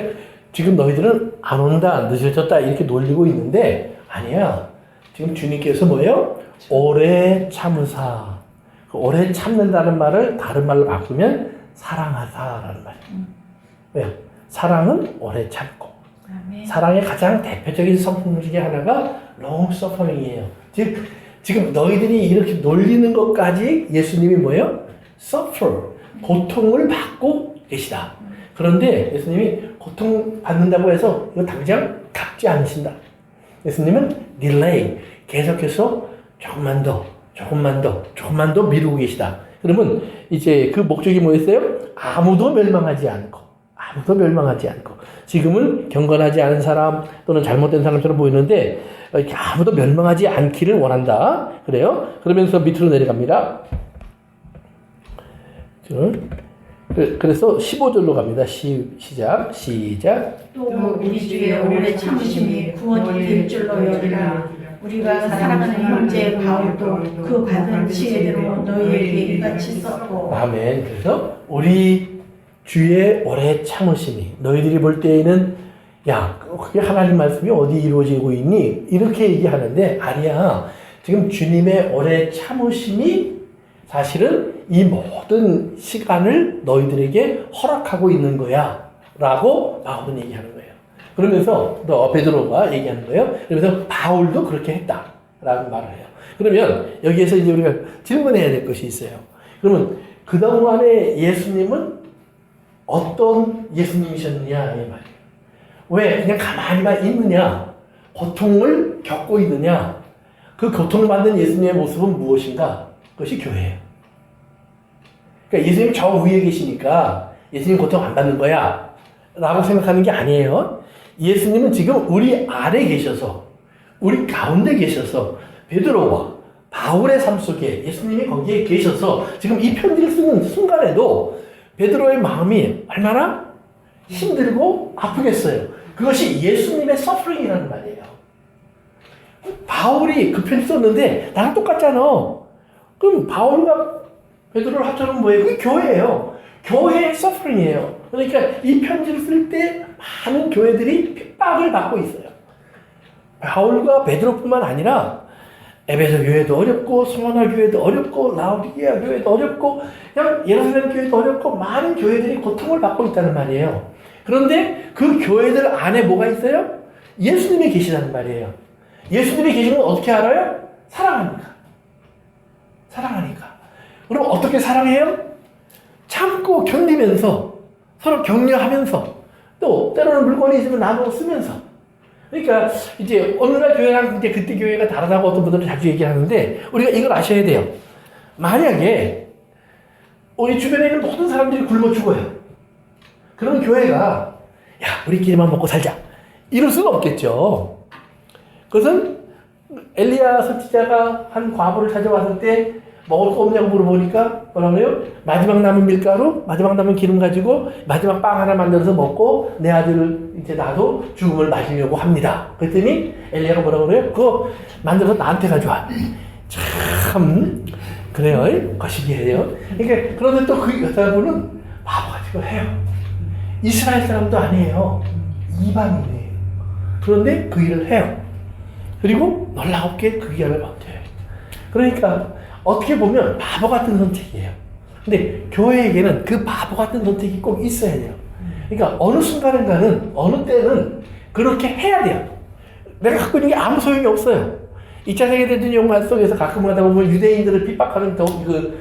지금 너희들은 안 온다, 늦어졌다 이렇게 놀리고 있는데 아니야. 지금 주님께서 뭐예요? 오래 참으사. 오래 참는다는 말을 다른 말로 바꾸면 사랑하사라는 말이에요. 왜요? 사랑은 오래 참고. 아멘. 사랑의 가장 대표적인 성품 중에 하나가 long suffering이에요. 즉 지금 너희들이 이렇게 놀리는 것까지 예수님이 뭐예요? suffer, 고통을 받고 계시다. 그런데 예수님이 고통 받는다고 해서 이거 당장 갚지 않으신다. 예수님은 delay, 계속해서 조금만 더 미루고 계시다. 그러면 이제 그 목적이 뭐였어요? 아무도 멸망하지 않고 지금은 경건하지 않은 사람 또는 잘못된 사람처럼 보이는데 이렇게 아무도 멸망하지 않기를 원한다. 그래요? 그러면서 밑으로 내려갑니다. 그래서 15절로 갑니다. 시작. 또 우리 주의 오래 참으심이 구원이 될 줄로 여기라. 우리가 사랑하는 형제 바울도 그 받은 지혜대로 너희에게 이같이 썼고. 아멘. 그래서 우리 주의 오래 참으심이 너희들이 볼 때에는 야, 그게 하나님 말씀이 어디 이루어지고 있니? 이렇게 얘기하는데 아니야. 지금 주님의 오래 참으심이 사실은 이 모든 시간을 너희들에게 허락하고 있는 거야 라고 바울은 얘기하는 거예요. 그러면서 또 베드로가 얘기하는 거예요. 그러면서 바울도 그렇게 했다 라는 말을 해요. 그러면 여기에서 이제 우리가 질문해야 될 것이 있어요. 그러면 그동안에 예수님은 어떤 예수님이셨느냐 이 말이에요. 왜 그냥 가만히만 있느냐? 고통을 겪고 있느냐? 그 고통받는 예수님의 모습은 무엇인가? 그것이 교회예요. 그러니까 예수님 저 위에 계시니까 예수님 고통 안 받는 거야 라고 생각하는 게 아니에요. 예수님은 지금 우리 아래 계셔서 우리 가운데 계셔서 베드로와 바울의 삶 속에 예수님이 거기에 계셔서 지금 이 편지를 쓰는 순간에도 베드로의 마음이 얼마나 힘들고 아프겠어요. 그것이 예수님의 서프링이라는 말이에요. 바울이 그 편지 썼는데 나랑 똑같잖아. 그럼 바울과 베드로를 합쳐놓으면 뭐예요? 그게 교회예요. 교회의 서프링이에요. 그러니까 이 편지를 쓸 때 많은 교회들이 핍박을 받고 있어요. 바울과 베드로뿐만 아니라 에베소 교회도 어렵고 스모나 교회도 어렵고 라오디게아 교회도 어렵고 그냥 예루살렘 교회도 어렵고 많은 교회들이 고통을 받고 있다는 말이에요. 그런데 그 교회들 안에 뭐가 있어요? 예수님이 계시다는 말이에요. 예수님이 계시는 건 어떻게 알아요? 사랑하니까. 사랑하니까. 그럼 어떻게 사랑해요? 참고 견디면서 서로 격려하면서 또 때로는 물건이 있으면 나눠 쓰면서. 그러니까 이제 오늘날 교회랑 이제 그때 교회가 다르다고 어떤 분들은 자주 얘기하는데 우리가 이걸 아셔야 돼요. 만약에 우리 주변에 있는 모든 사람들이 굶어 죽어요. 그런 교회가 야 우리끼리만 먹고 살자 이럴 수는 없겠죠. 그것은 엘리야 선지자가 한 과부를 찾아왔을 때 먹을 거 없냐고 물어보니까 뭐라 그래요? 마지막 남은 밀가루, 마지막 남은 기름 가지고 마지막 빵 하나 만들어서 먹고 내 아들을 이제 나도 죽음을 맞으려고 합니다. 그랬더니 엘리야가 뭐라 그래요? 그거 만들어서 나한테 가져와. 참 그래요. 거시기해요. 그러니까 그런데 또 그 여자분은 바보같이 그걸 해요. 이스라엘 사람도 아니에요. 이방인이에요. 그런데 그 일을 해요. 그리고 놀랍게 그 일을 버텨요. 그러니까 어떻게 보면 바보 같은 선택이에요. 근데 교회에게는 그 바보 같은 선택이 꼭 있어야 돼요. 그러니까 어느 순간인가는 어느 때는 그렇게 해야 돼요. 내가 갖고 있는 게 아무 소용이 없어요. 2차 세계대전 영화 속에서 가끔 하다 보면 유대인들을 핍박하는 독일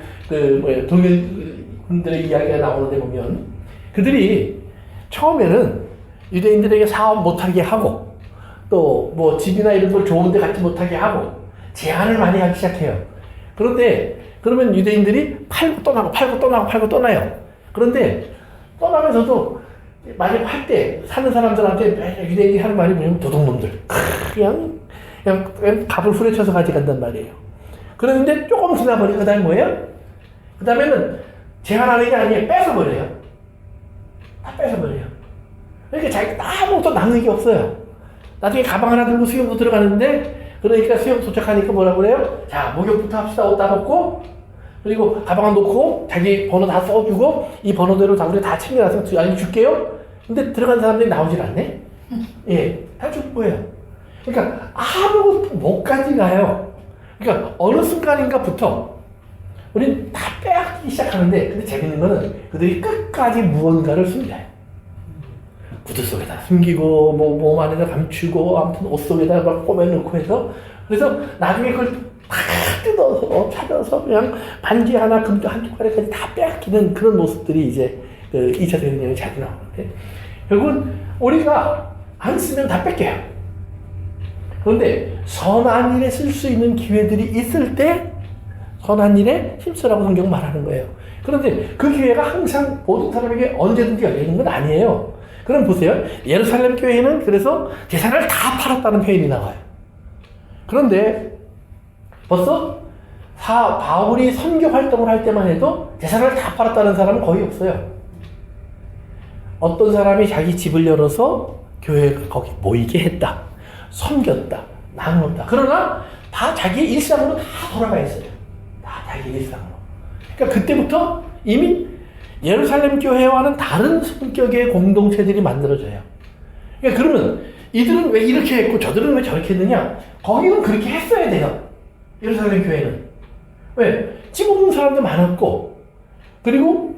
군들의 이야기가 나오는데 보면 그들이 처음에는 유대인들에게 사업 못하게 하고 또 뭐 집이나 이런 걸 좋은 데 갖지 못하게 하고 제한을 많이 하기 시작해요. 그런데 그러면 유대인들이 팔고 떠나요. 그런데 떠나면서도 만약 할 때 사는 사람들한테 유대인이 하는 말이 뭐냐면 도둑놈들 그냥 갑을 후려쳐서 가져간단 말이에요. 그런데 조금 지나보니까 그 다음에 뭐예요? 그 다음에는 제한하는 게 아니에요. 뺏어버려요. 다 뺏어버려요. 그러니까 자기가 아무것도 남는 게 없어요. 나중에 가방 하나 들고 수영도 들어가는데 그러니까 수영 도착하니까 뭐라 그래요? 자, 목욕부터 합시다. 옷 다 벗고 그리고 가방을 놓고 자기 번호 다 써주고 이 번호대로 다 우리 다 챙겨놔서 아니 줄게요. 근데 들어간 사람들이 나오질 않네? 예, 다 줄 거예요. 그러니까 아무것도 못 가져가요. 그러니까 어느 순간인가부터 우린 다 빼앗기 시작하는데 근데 재밌는 거는 그들이 끝까지 무언가를 숨겨요. 구두 속에다 숨기고 몸 안에다 감추고 아무튼 옷 속에다 막 꼬매놓고 해서 그래서 나중에 그걸 다 뜯어서 찾아서 그냥 반지 하나 금도 한 쪽가리까지 다 빼앗기는 그런 모습들이 이제 그 2차 대전에 자주 나오는데 결국은 우리가 안 쓰면 다 뺏겨요. 그런데 선한 일에 쓸 수 있는 기회들이 있을 때 선한 일에 힘쓰라고 성경 말하는 거예요. 그런데 그 기회가 항상 모든 사람에게 언제든지 열리는 건 아니에요. 그럼 보세요. 예루살렘 교회는 그래서 재산을 다 팔았다는 표현이 나와요. 그런데 벌써 바울이 선교 활동을 할 때만 해도 재산을 다 팔았다는 사람은 거의 없어요. 어떤 사람이 자기 집을 열어서 교회 거기 모이게 했다. 섬겼다. 나눴다. 그러나 다 자기 일상으로 다 돌아가 있어요. 다 자기 일상으로. 그러니까 그때부터 이미 예루살렘 교회와는 다른 성격의 공동체들이 만들어져요. 그러니까 그러면 이들은 왜 이렇게 했고 저들은 왜 저렇게 했느냐? 거기는 그렇게 했어야 돼요. 예루살렘 교회는. 왜? 집 없는 사람도 많았고 그리고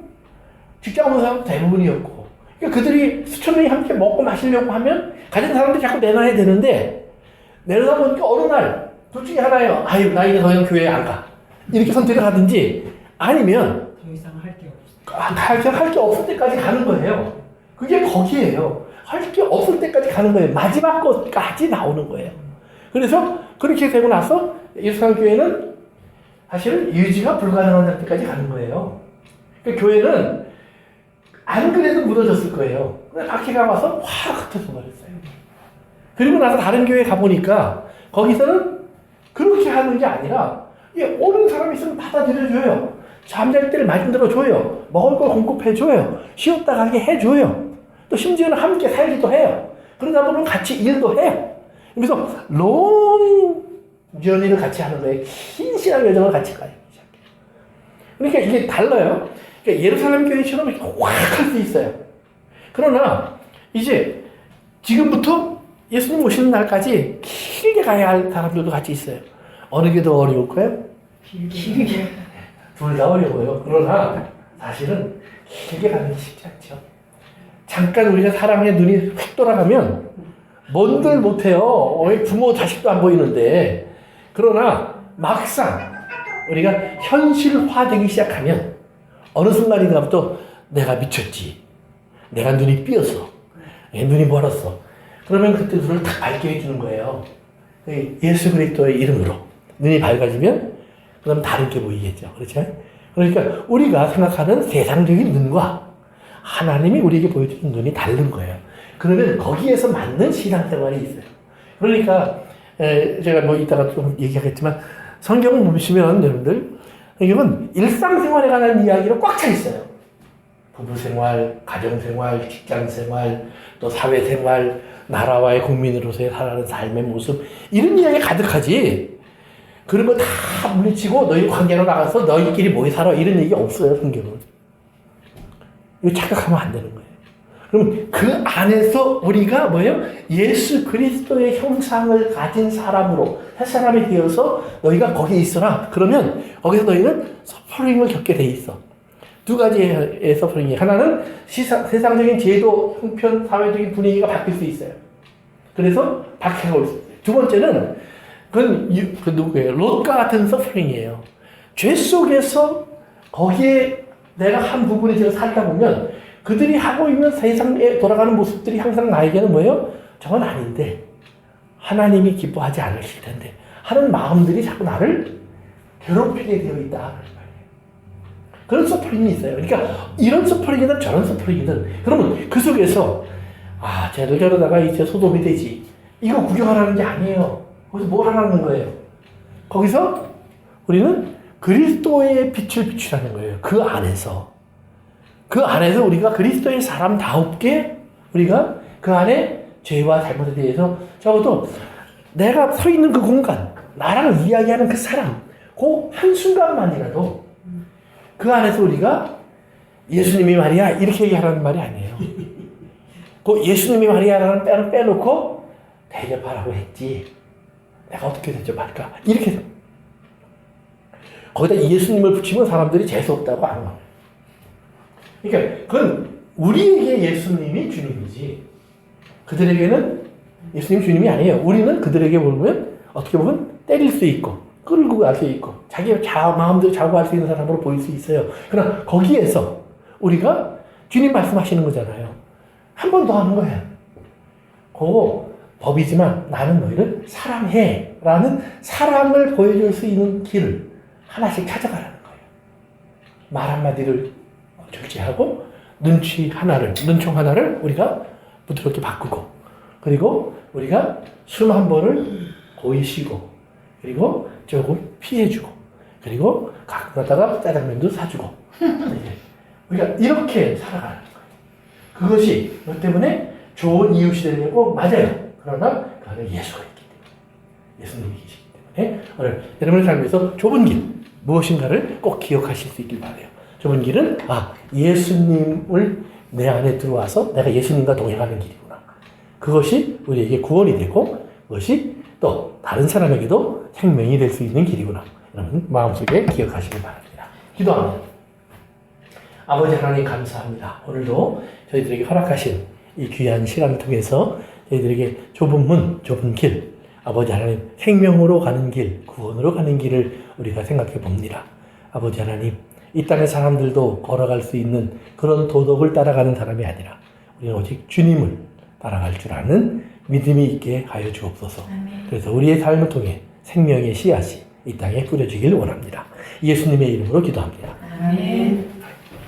직장 없는 사람도 대부분이었고 그러니까 그들이 수천 명이 함께 먹고 마시려고 하면 가진 사람들이 자꾸 내놔야 되는데 내려다 보니까 어느 날 둘 중에 하나예요. 아유 나 이제 더 이상 교회에 안 가. 이렇게 선택을 하든지 아니면 더 이상 할 게 없어. 할 게 없을 때까지 가는 거예요. 그게 거기에요. 할 게 없을 때까지 가는 거예요. 마지막 것까지 나오는 거예요. 그래서 그렇게 되고 나서 예루살렘 교회는 사실은 유지가 불가능한 상태까지 가는 거예요. 그러니까 교회는 안 그래도 무너졌을 거예요. 근데 박해가 와서 확 흩어져 버렸어요. 그리고 나서 다른 교회 가보니까 거기서는 그렇게 하는 게 아니라 오는 사람이 있으면 받아들여줘요. 잠잘 때를 만들어줘요. 먹을 걸 공급해줘요. 쉬었다 가게 해줘요. 또 심지어는 함께 살기도 해요. 그러다 보면 같이 일도 해요. 그래서 롱 저니를 같이 하는 거예요. 긴 신앙 여정을 같이 가요. 그러니까 이게 달라요. 그러니까 예루살렘 교회처럼 이렇게 확 할 수 있어요. 그러나 이제 지금부터 예수님 오시는 날까지 길게 가야 할 사람들도 같이 있어요. 어느 게 더 어려울까요? 길게. 둘 다 어려워요. 그러나 사실은 길게 가는 게 쉽지 않죠. 잠깐 우리가 사랑에 눈이 휙 돌아가면 뭔들 못해요. 부모 자식도 안 보이는데. 그러나 막상 우리가 현실화되기 시작하면 어느 순간인가부터 내가 미쳤지. 내가 눈이 삐었어. 눈이 멀었어. 그러면 그때 눈을 딱 밝게 해주는 거예요. 예수 그리스도의 이름으로 눈이 밝아지면 그다음 다른 게 보이겠죠. 그렇죠? 그러니까 우리가 생각하는 세상적인 눈과 하나님이 우리에게 보여주는 눈이 다른 거예요. 그러면 거기에서 맞는 신앙생활이 있어요. 그러니까 제가 뭐 이따가 좀 얘기하겠지만 성경을 보시면 여러분들 성경은 일상생활에 관한 이야기로 꽉 차 있어요. 부부생활, 가정생활, 직장생활, 또 사회생활, 나라와의 국민으로서의 살아가는 삶의 모습 이런 이야기 가득하지. 그런 거 다 물리치고 너희 관계로 나가서 너희끼리 모여 살아 이런 얘기 없어요. 성경은. 이거 착각하면 안 되는 거예요. 그럼 그 안에서 우리가 뭐예요? 예수 그리스도의 형상을 가진 사람으로 새 사람이 되어서 너희가 거기에 있어라. 그러면 거기서 너희는 서퍼링을 겪게 돼 있어. 두 가지의 서퍼링이 하나는 세상적인 제도, 형편, 사회적인 분위기가 바뀔 수 있어요. 그래서 박해가 올 수 있어요. 두 번째는 그 누구예요? 롯과 같은 서퍼링이에요. 죄 속에서 거기에 내가 한 부분이 제가 살다 보면 그들이 하고 있는 세상에 돌아가는 모습들이 항상 나에게는 뭐예요? 저건 아닌데 하나님이 기뻐하지 않으실 텐데 하는 마음들이 자꾸 나를 괴롭히게 되어 있다. 그런 서퍼링이 있어요. 그러니까 이런 서퍼링이든 저런 서퍼링이든 그러면 그 속에서 쟤도 저러다가 이제 소돔이 되지. 이거 구경하라는 게 아니에요. 거기서 뭘 하라는 거예요? 거기서 우리는 그리스도의 빛을 비추라는 거예요. 그 안에서 우리가 그리스도의 사람다웁게 우리가 그 안에 죄와 잘못에 대해서 적어도 내가 서 있는 그 공간, 나랑 이야기하는 그 사람, 그 한순간만이라도 그 안에서 우리가 예수님이 말이야 이렇게 얘기하라는 말이 아니에요. 그 예수님이 말이야라는 빼는 빼놓고 대접하라고 했지. 내가 어떻게 대접할까? 이렇게 거기다 예수님을 붙이면 사람들이 재수없다고 안 와. 그러니까 그건 우리에게 예수님이 주님이지 그들에게는 예수님 주님이 아니에요. 우리는 그들에게 보면 어떻게 보면 때릴 수 있고 끌고 갈 수 있고 자기 마음대로 좌우할 수 있는 사람으로 보일 수 있어요. 그러나 거기에서 우리가 주님 말씀하시는 거잖아요. 한 번 더 하는 거예요. 그거 법이지만 나는 너희를 사랑해 라는 사랑을 보여줄 수 있는 길을 하나씩 찾아가라는 거예요. 말 한마디를 절제하고 눈총 하나를 우리가 부드럽게 바꾸고 그리고 우리가 숨 한 번을 고이 쉬고 그리고 조금 피해주고 그리고 가끔 가다가 짜장면도 사주고 우리가 이렇게 살아가는 거예요. 그것이 너 때문에 좋은 이웃이 되려고 맞아요. 그러나 그 안에 예수가 있기 때문에 예수님이 계시기 때문에 오늘 여러분의 삶에서 좁은 길 무엇인가를 꼭 기억하실 수 있길 바라요. 좁은 길은 예수님을 내 안에 들어와서 내가 예수님과 동행하는 길이구나. 그것이 우리에게 구원이 되고 그것이 또 다른 사람에게도 생명이 될 수 있는 길이구나. 여러분 마음속에 기억하시길 바랍니다. 기도합니다. 아버지 하나님 감사합니다. 오늘도 저희들에게 허락하신 이 귀한 시간을 통해서 저희들에게 좁은 문, 좁은 길, 아버지 하나님 생명으로 가는 길, 구원으로 가는 길을 우리가 생각해 봅니다. 아버지 하나님 이 땅의 사람들도 걸어갈 수 있는 그런 도덕을 따라가는 사람이 아니라 우리는 오직 주님을 따라갈 줄 아는 믿음이 있게 하여 주옵소서. 그래서 우리의 삶을 통해 생명의 씨앗이 이 땅에 뿌려지길 원합니다. 예수님의 이름으로 기도합니다. 아멘.